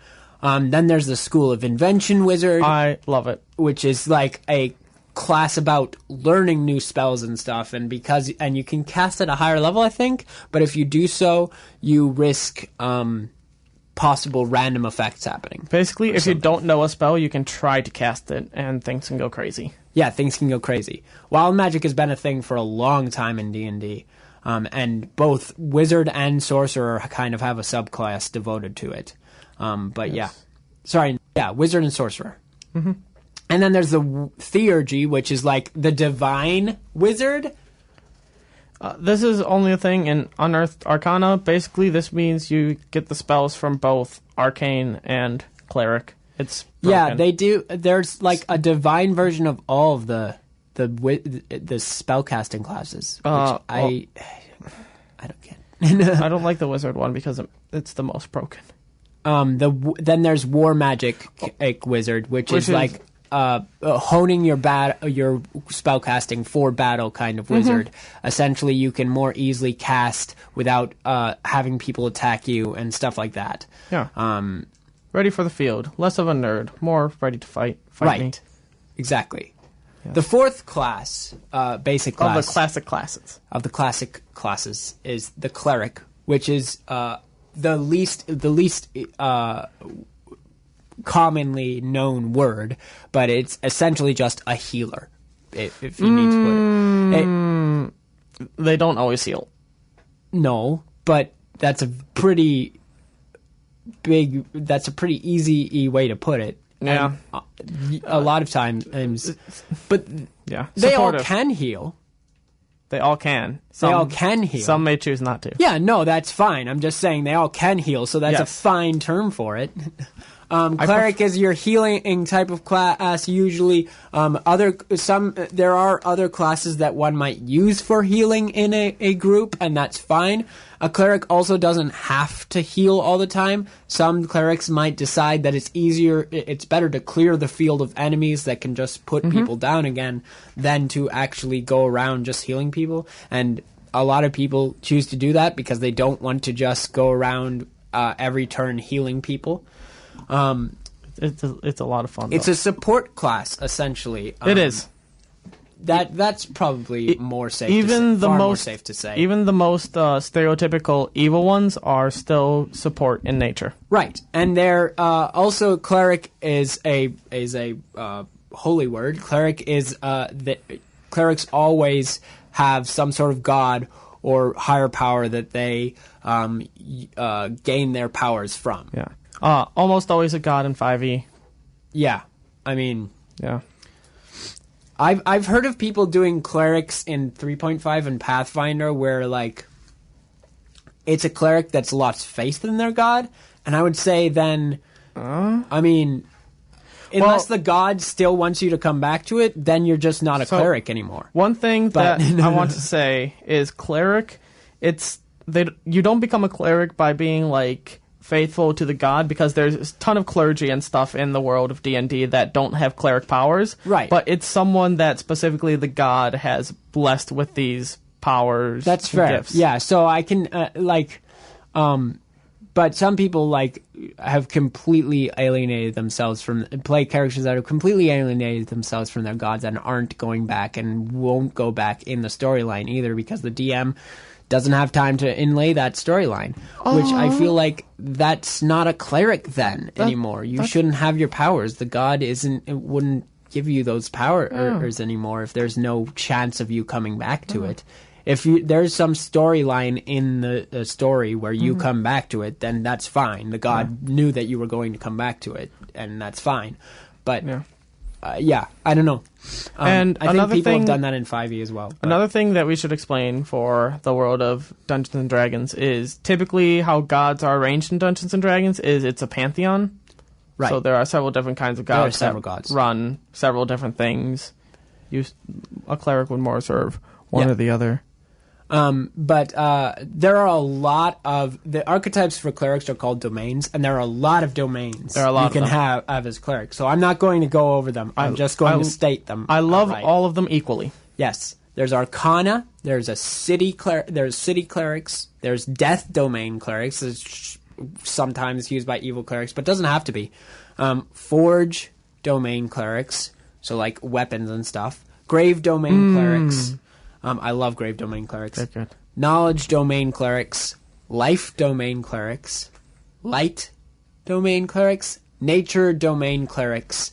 Then there's the School of Invention Wizard. I love it. Which is like a class about learning new spells and stuff, and you can cast at a higher level, I think, but if you do so, you risk possible random effects happening. Basically, if you don't know a spell, you can try to cast it, and things can go crazy. Yeah, things can go crazy. Wild magic has been a thing for a long time in D&D, and both wizard and sorcerer kind of have a subclass devoted to it. Wizard and sorcerer. Mm-hmm. And then there's the theurgy, which is like the divine wizard. This is only a thing in Unearthed Arcana. Basically, this means you get the spells from both Arcane and Cleric. It's broken. Yeah, they do. There's like a divine version of all of the spellcasting classes, which I don't get. I don't like the wizard one because it's the most broken. Then there's war magic wizard, which is like honing your spellcasting for battle kind of wizard. Mm-hmm. Essentially, you can more easily cast without having people attack you and stuff like that. Yeah. Ready for the field. Less of a nerd. More ready to fight. Fight me. Exactly. Yeah. The fourth class, basic class of the classic classes is the cleric, which is the least commonly known word, but it's essentially just a healer. If you need to put it, they don't always heal. No, but that's a pretty easy way to put it. Yeah, a lot of times, but yeah, they all can heal. They all can. They all can heal. Some may choose not to. Yeah, no, that's fine. I'm just saying they all can heal, so that's a fine term for it. Cleric is your healing type of class. Usually, there are other classes that one might use for healing in a group, and that's fine. A cleric also doesn't have to heal all the time. Some clerics might decide that it's better to clear the field of enemies that can just put people down again than to actually go around just healing people. And a lot of people choose to do that because they don't want to just go around every turn healing people. It's a lot of fun. It's a support class, essentially. It is. That's probably more safe. More safe to say. Even the most stereotypical evil ones are still support in nature. Right, and they're also cleric is a holy word. Cleric is clerics always have some sort of god or higher power that they gain their powers from. Yeah. Almost always a god in 5e. Yeah, I mean, yeah. I've heard of people doing clerics in 3.5 and Pathfinder where like it's a cleric that's lost faith in their god, and I would say then, I mean, unless the god still wants you to come back to it, then you're just not a cleric anymore. One thing that I want to say is cleric. You don't become a cleric by being like faithful to the god, because there's a ton of clergy and stuff in the world of D&D that don't have cleric powers. Right. But it's someone that specifically the god has blessed with these powers. That's fair. Gifts. Yeah, so I can but some people have completely alienated themselves play characters that have completely alienated themselves from their gods and aren't going back and won't go back in the storyline either because the DM doesn't have time to inlay that storyline, which I feel like that's not a cleric then anymore. You shouldn't have your powers. The god wouldn't give you those powers anymore if there's no chance of you coming back to it. If there's some storyline in the story where you come back to it, then that's fine. The god knew that you were going to come back to it, and that's fine. But I don't know. And I think people have done that in 5e as well. But. Another thing that we should explain for the world of Dungeons and Dragons is typically how gods are arranged in Dungeons and Dragons is it's a pantheon. Right. So there are several different kinds of gods gods. Run several different things. A cleric would more serve one or the other. But there are a lot of... The archetypes for clerics are called domains, and there are a lot of domains you can have as clerics. So I'm not going to go over them. I'm just going to state them. I love all of them equally. Yes. There's Arcana. There's there's city clerics. There's death domain clerics. It's sometimes used by evil clerics, but doesn't have to be. Forge domain clerics, so like weapons and stuff. Grave domain clerics. I love grave domain clerics. They're good. Knowledge domain clerics. Life domain clerics. Light domain clerics. Nature domain clerics.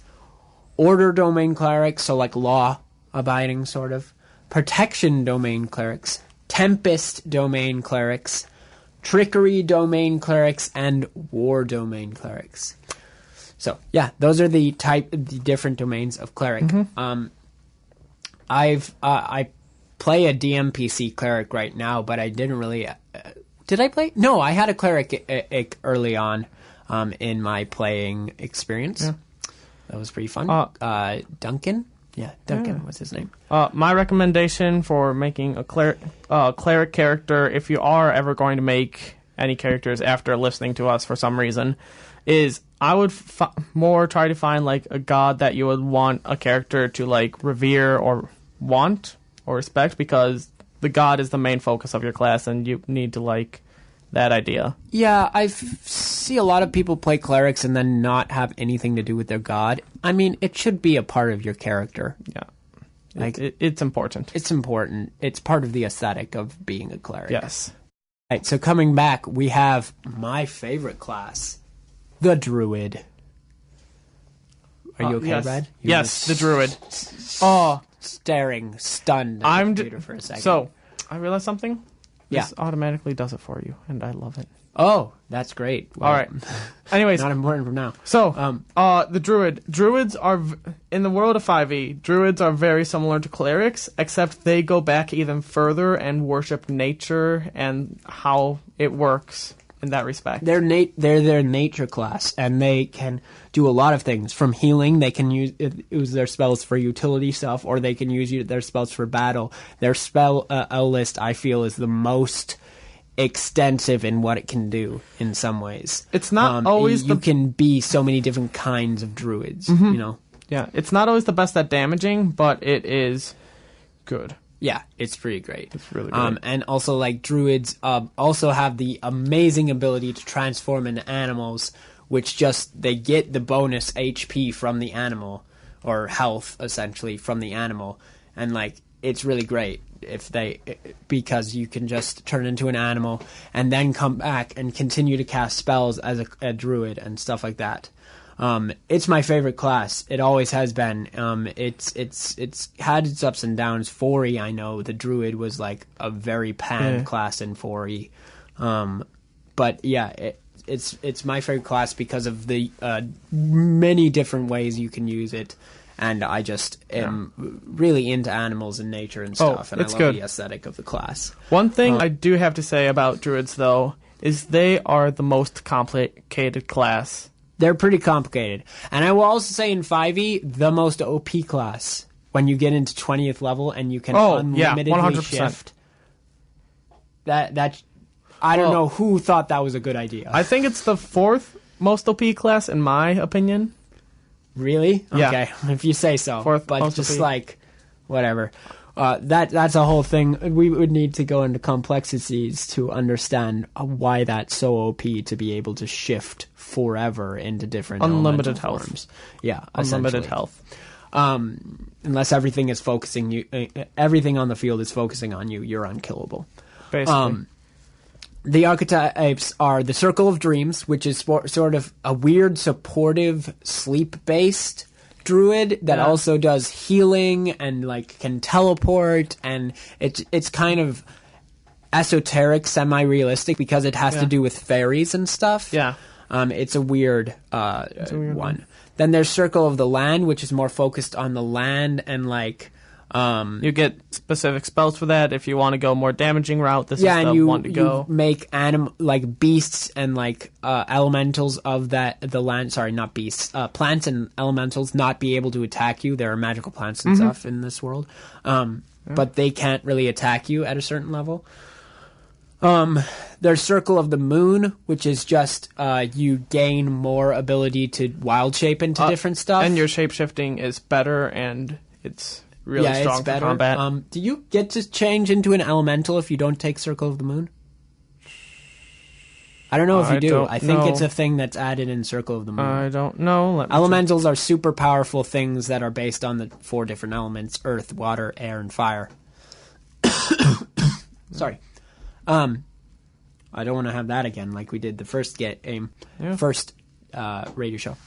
Order domain clerics, so like law-abiding sort of. Protection domain clerics. Tempest domain clerics. Trickery domain clerics, and war domain clerics. So, yeah, those are the different domains of cleric. I play a DMPC cleric right now, but I didn't really... did I play? No, I had a cleric early on in my playing experience. Yeah. That was pretty fun. Duncan? Yeah, Duncan was his name. My recommendation for making a cleric character, if you are ever going to make any characters after listening to us for some reason, is I would more try to find like a god that you would want a character to like revere or want or respect, because the god is the main focus of your class and you need to like that idea. Yeah, I see a lot of people play clerics and then not have anything to do with their god. I mean, it should be a part of your character. Yeah. Like it's important. It's important. It's part of the aesthetic of being a cleric. Yes. All right, so coming back, we have my favorite class, the Druid. Are you okay, Brad? Yes, the Druid. Staring, stunned at the computer for a second. So, I realized something. Yeah. This automatically does it for you, and I love it. Oh, that's great. Well, all right. Anyways. Not important from now. So, the Druid. Druids are, in the world of 5e, Druids are very similar to clerics, except they go back even further and worship nature and how it works in that respect. They're their nature class, and they can do a lot of things. From healing, they can use their spells for utility stuff, or they can use their spells for battle. Their spell list, I feel, is the most extensive in what it can do in some ways. It's not always you can be so many different kinds of druids, you know. Yeah, it's not always the best at damaging, but it is good. Yeah, it's pretty great. It's really great. And also, like, druids also have the amazing ability to transform into animals, which they get the bonus HP from the animal, or health, essentially, from the animal. And, like, it's really great because you can just turn into an animal and then come back and continue to cast spells as a druid and stuff like that. It's my favorite class. It always has been. It's had its ups and downs. 4e, I know the druid was like a very panned class in 4e, but yeah, it's my favorite class because of the many different ways you can use it, and I just am really into animals and nature and stuff, and I love the aesthetic of the class. One thing I do have to say about druids, though, is they are the most complicated class. They're pretty complicated. And I will also say in 5e, the most OP class. When you get into 20th level and you can unlimitedly 100%. shift. I don't know who thought that was a good idea. I think it's the 4th most OP class, in my opinion. Really? Yeah. Okay, if you say so. 4th but most just OP. like, whatever. That's a whole thing. We would need to go into complexities to understand why that's so OP to be able to shift forever into different unlimited health forms. Yeah, unlimited health. Unless everything is focusing you, everything on the field is focusing on you. You're unkillable. Basically. The archetypes are the Circle of Dreams, which is sort of a weird, supportive, sleep-based druid that Yeah. also does healing and like can teleport, and it's kind of esoteric, semi-realistic because it has to do with fairies and stuff. Yeah. It's a weird, one. Then there's Circle of the Land, which is more focused on the land and like. You get specific spells for that if you want to go more damaging route. This is and the one to go. You make like beasts and like elementals of the land. Sorry, not beasts. Plants and elementals not be able to attack you. There are magical plants and stuff in this world, but they can't really attack you at a certain level. There's Circle of the Moon, which is just you gain more ability to wild shape into different stuff, and your shape shifting is better, and it's really strong it's better. for combat. Do you get to change into an elemental if you don't take Circle of the Moon? I don't know if you do. I think it's a thing that's added in Circle of the Moon. I don't know. Elementals are super powerful things that are based on the 4 different elements: earth, water, air, and fire. Sorry. I don't want to have that again like we did the first first radio show.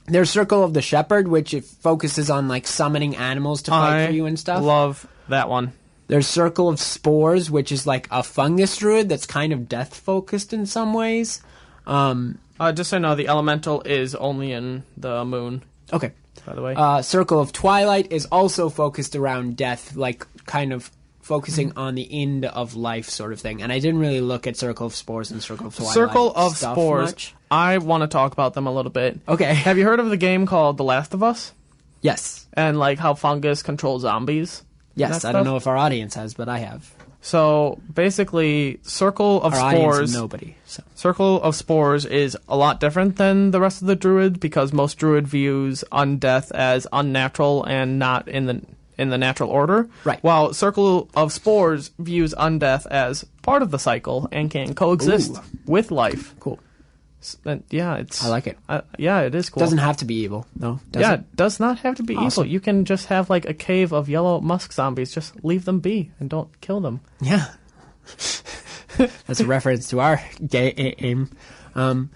There's Circle of the Shepherd, which it focuses on like summoning animals to fight for you and stuff. Love that one. There's Circle of Spores, which is like a fungus druid that's kind of death focused in some ways. Just so you know, the elemental is only in the moon. Okay. By the way, Circle of Twilight is also focused around death, like kind of focusing on the end of life sort of thing. And I didn't really look at Circle of Spores and Circle of Twilight. Circle of Spores. Much. I want to talk about them a little bit. Okay. Have you heard of the game called The Last of Us? Yes. And like how fungus controls zombies? Yes, I don't know if our audience has, but I have. So basically, Circle of Our Spores. audience is nobody. So. Circle of Spores is a lot different than the rest of the druid because most druid views undeath as unnatural and not in the natural order. Right. While Circle of Spores views undeath as part of the cycle and can coexist with life. Cool. Yeah, it's. I like it. Yeah, it is cool. Doesn't have to be evil, no? It does not have to be Awesome. evil. You can just have like a cave of yellow musk zombies. Just leave them be and don't kill them. Yeah. That's a reference to our game. All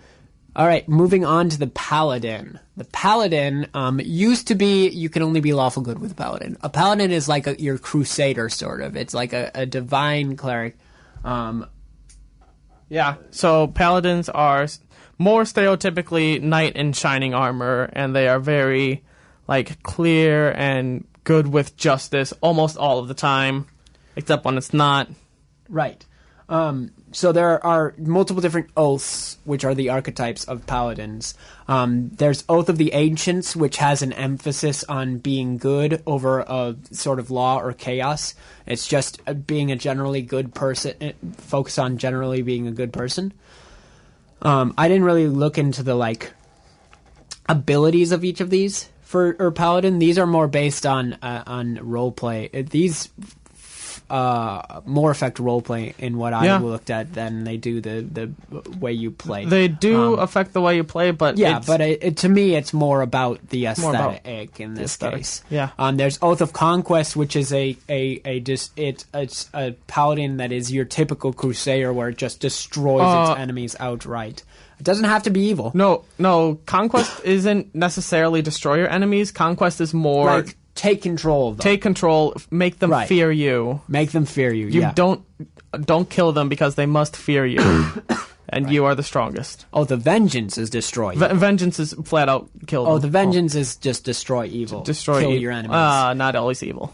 right, moving on to the Paladin. The Paladin used to be, you can only be lawful good with a Paladin. A Paladin is like your Crusader, sort of. It's like a divine cleric. Yeah, so Paladins are more stereotypically knight in shining armor, and they are very like clear and good with justice almost all of the time, except when it's not. Right. So there are multiple different oaths, which are the archetypes of paladins. There's Oath of the Ancients, which has an emphasis on being good over a sort of law or chaos. It's just being a generally good person, focus on generally being a good person. I didn't really look into the like abilities of each of these for paladin. These are more based on roleplay. These more affect roleplay in what I looked at than they do the way you play. They do affect the way you play, but to me, it's more about the aesthetic in this case. Yeah. There's Oath of Conquest, which is it's a paladin that is your typical crusader, where it just destroys its enemies outright. It doesn't have to be evil. No. Conquest isn't necessarily destroy your enemies. Conquest is more like take control of them. Take control. Make them fear you. Make them fear you. You don't kill them because they must fear you, and you are the strongest. Oh, the vengeance is destroy. Vengeance is flat out kill them. Oh, the vengeance is just destroy evil. Kill your enemies. Not always evil.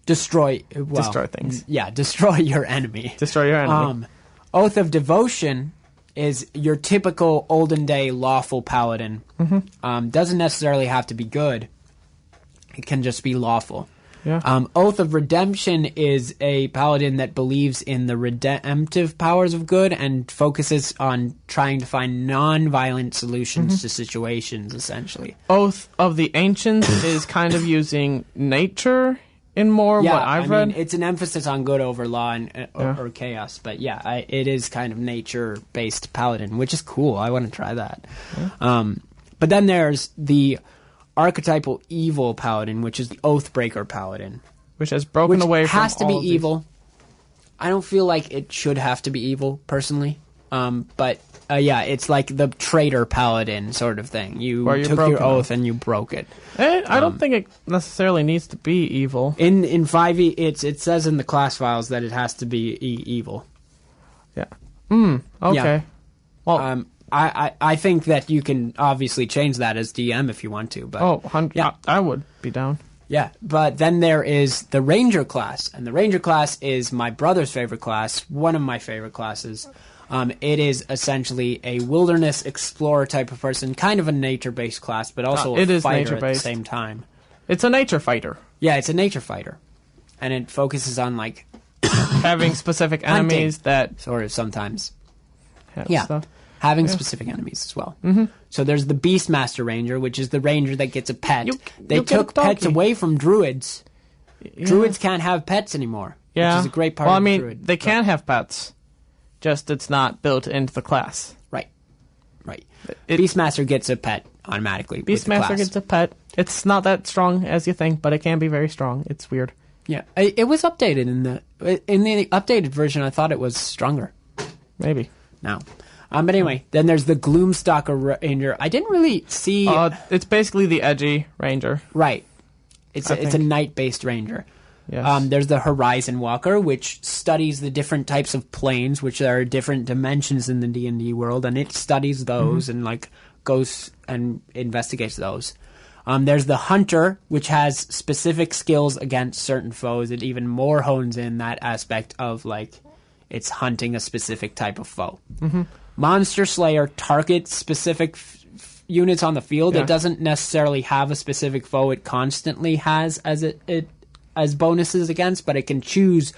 Destroy things. Yeah, destroy your enemy. Destroy your enemy. Oath of Devotion is your typical olden day lawful paladin. Mm-hmm. Doesn't necessarily have to be good. It can just be lawful. Yeah. Oath of Redemption is a paladin that believes in the redemptive powers of good and focuses on trying to find non-violent solutions to situations, essentially. Oath of the Ancients is kind of using nature in more what I've read. It's an emphasis on good over law or chaos, but it is kind of nature-based paladin, which is cool. I want to try that. Yeah. But then there's the archetypal evil paladin, which is the Oathbreaker paladin, which has broken away from has to be evil. I don't feel like it should have to be evil personally, but it's like the traitor paladin sort of thing. You Where you took broke your it oath and you broke it. I don't think it necessarily needs to be evil. In 5e, it says in the class files that it has to be evil. Yeah. Okay. Yeah. Well, I think that you can obviously change that as DM if you want to. But I would be down. Yeah, but then there is the Ranger class, and the Ranger class is my brother's favorite class, one of my favorite classes. It is essentially a wilderness explorer type of person, kind of a nature-based class, but also a fighter at the same time. It's a nature fighter. Yeah, it's a nature fighter, and it focuses on like having specific enemies that sort of sometimes. Stuff. Having specific enemies as well. Mm-hmm. So there's the Beastmaster Ranger, which is the ranger that gets a pet. They took pets away from druids. Yeah. Druids can't have pets anymore, which is a great part of the druid. They can have pets, just it's not built into the class. Right. Beastmaster gets a pet automatically. Beastmaster gets a pet. It's not that strong as you think, but it can be very strong. It's weird. Yeah, it was updated in the updated version. I thought it was stronger. Maybe. No. But anyway, then there's the Gloomstalker Ranger. I didn't really see... it's basically the edgy ranger. Right. It's a night-based ranger. Yes. There's the Horizon Walker, which studies the different types of planes, which are different dimensions in the D&D world, and it studies those and like goes and investigates those. There's the Hunter, which has specific skills against certain foes. It even more hones in that aspect of like it's hunting a specific type of foe. Mm-hmm. Monster Slayer targets specific units on the field. It doesn't necessarily have a specific foe it constantly has as as bonuses against, but it can choose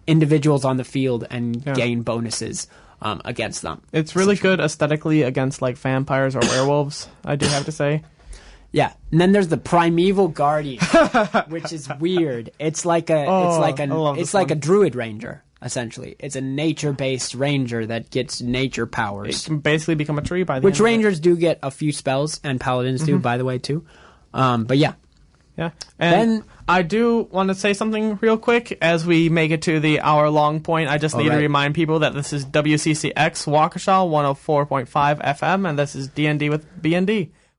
individuals on the field and gain bonuses against them. It's really good aesthetically against like vampires or werewolves, I do have to say. Yeah, and then there's the Primeval Guardian, which is weird. It's like a druid ranger. Essentially, it's a nature-based ranger that gets nature powers. It can basically become a tree by the Which rangers do get a few spells, and paladins do, by the way, too. But yeah. Yeah. And then I do want to say something real quick as we make it to the hour-long point. I just need to remind people that this is WCCX Waukesha 104.5 FM, and this is D&D with BND.